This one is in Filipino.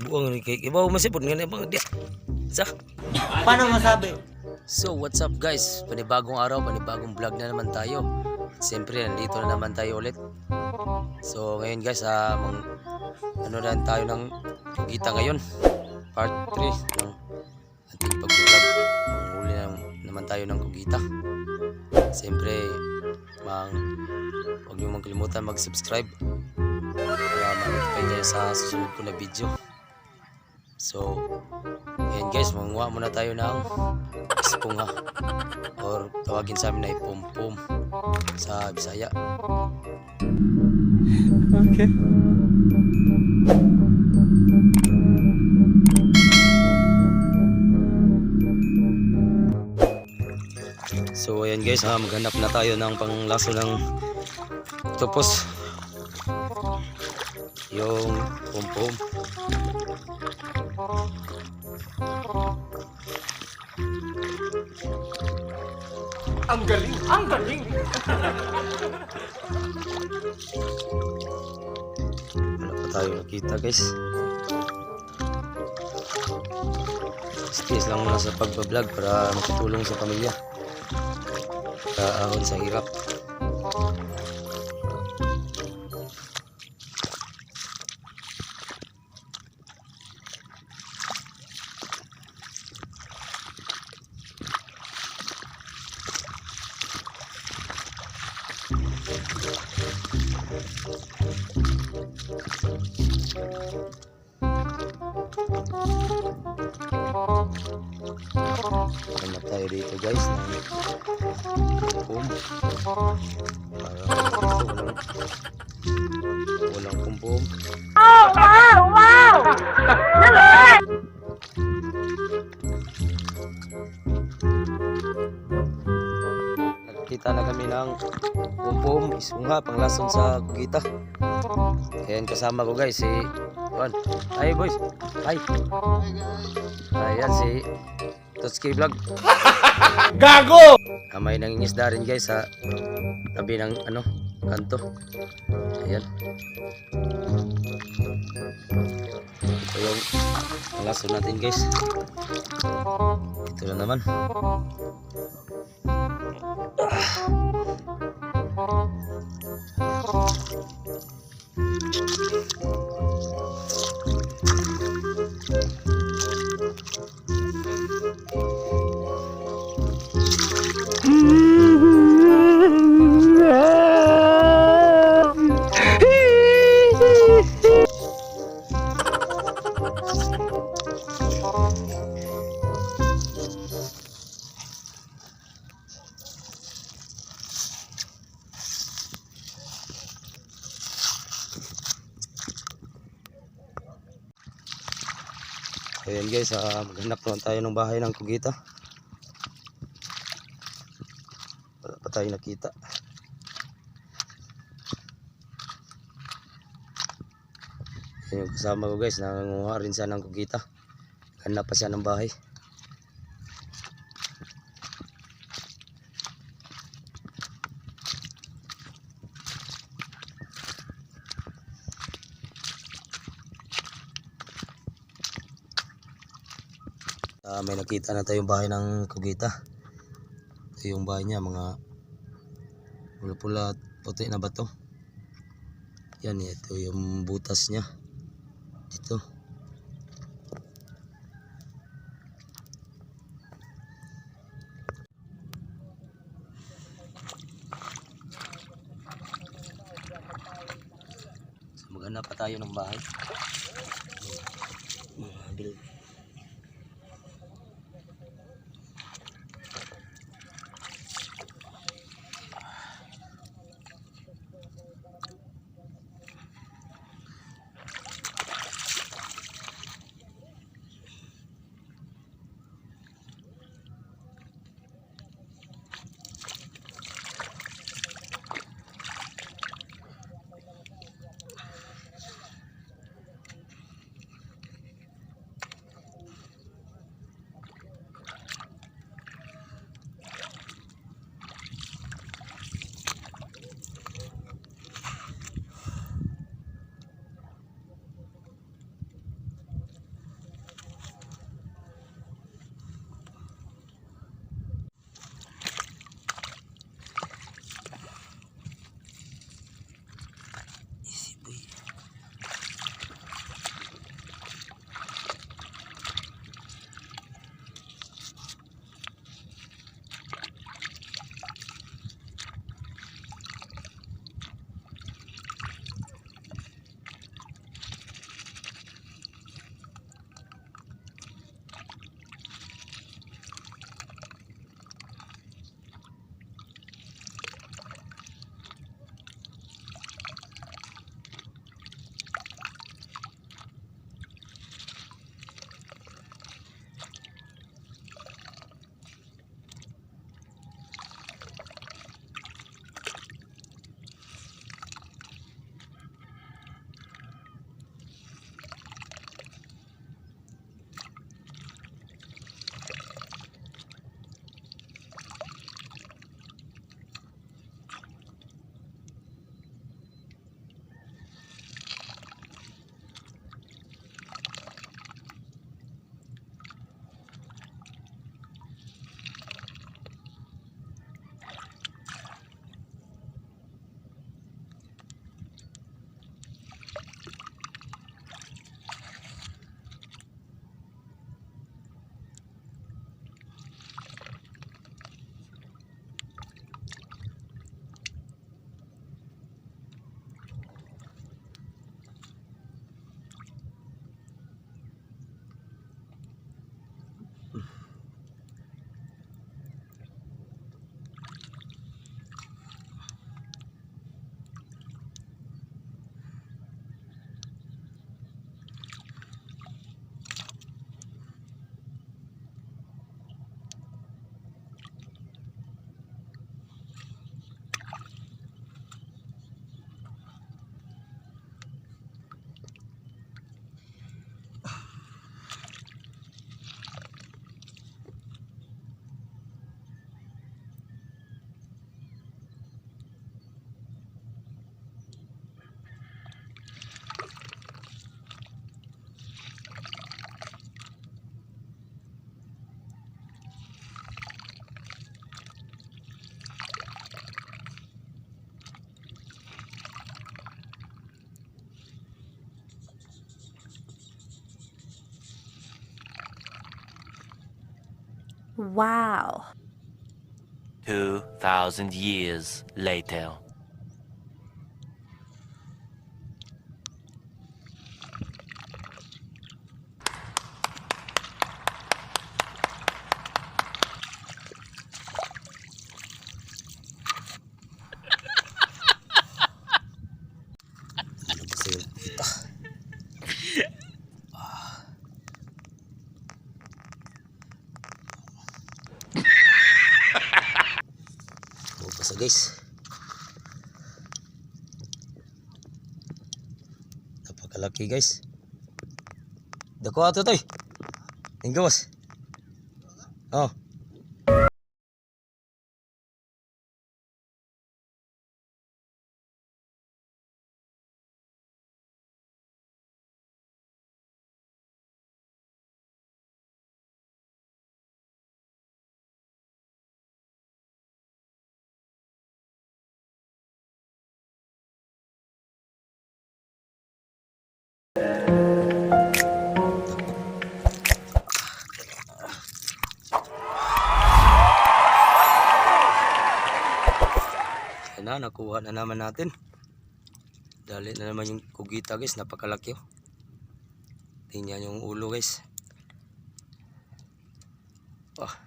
buang ni kay ibaw masipod nga na bang dia. Sa. Paano masabi? So what's up guys? Panibagong araw, panibagong vlog na naman tayo. Siyempre nandito na naman tayo ulit. So ngayon guys, ano na tayo ng kita ngayon. Part 3 ng ating pag-vlog. Manghuli naman tayo ng kugita. Siyempre, huwag niyo magkalimutan mag-subscribe para ma-notify tayo sa susunod ko na video. So, ayan guys, manguha muna tayo ng esponga or tawagin sa amin ay pom-pom sa Bisaya. Okay. So ayan guys, maghanap na tayo ng panglaso ng octopus. Yung pom-pom. Ang galing! Ang galing! Wala pa tayo nakita guys. Space lang muna sa pagbablog para makatulong sa pamilya. Kaahon sa hirap. Hanap tayo dito guys ng pom-pom para walang pom-pom. Oh, wow, wow! Naman! Nakita na kami ng pom-pom, isunga, panglason sa kugita. Ayan kasama ko guys si Juan. Hi boys. Hi. Ayan si Totski Vlog. Gago! May nangingisda rin guys sa tabi ng kanto. Ayan. Ito yung panglason natin guys. Ito na naman. Ayan guys, maghanap naman tayo ng bahay ng kugita. Wala pa tayo nakita. Ayan yung kasama ko guys, nangunguha rin siya ng kugita. Hanap pa siya ng bahay. May nakita na tayong bahay ng kugita. Ito yung bahay niya, mga pula-pula at puti na bato. Yan, ito yung butas niya dito. So, maghanap pa tayo ng bahay. Wow. 2,000 years later. Ano ba sa'yo? Oh, basta guys. Napakalaki guys. Dako ato toy. Tinggo boss. Oh. Yan na, nakuha na naman natin. Dali na naman yung kugita guys, napakalaki oh. Tingnan yung ulo guys. Oh.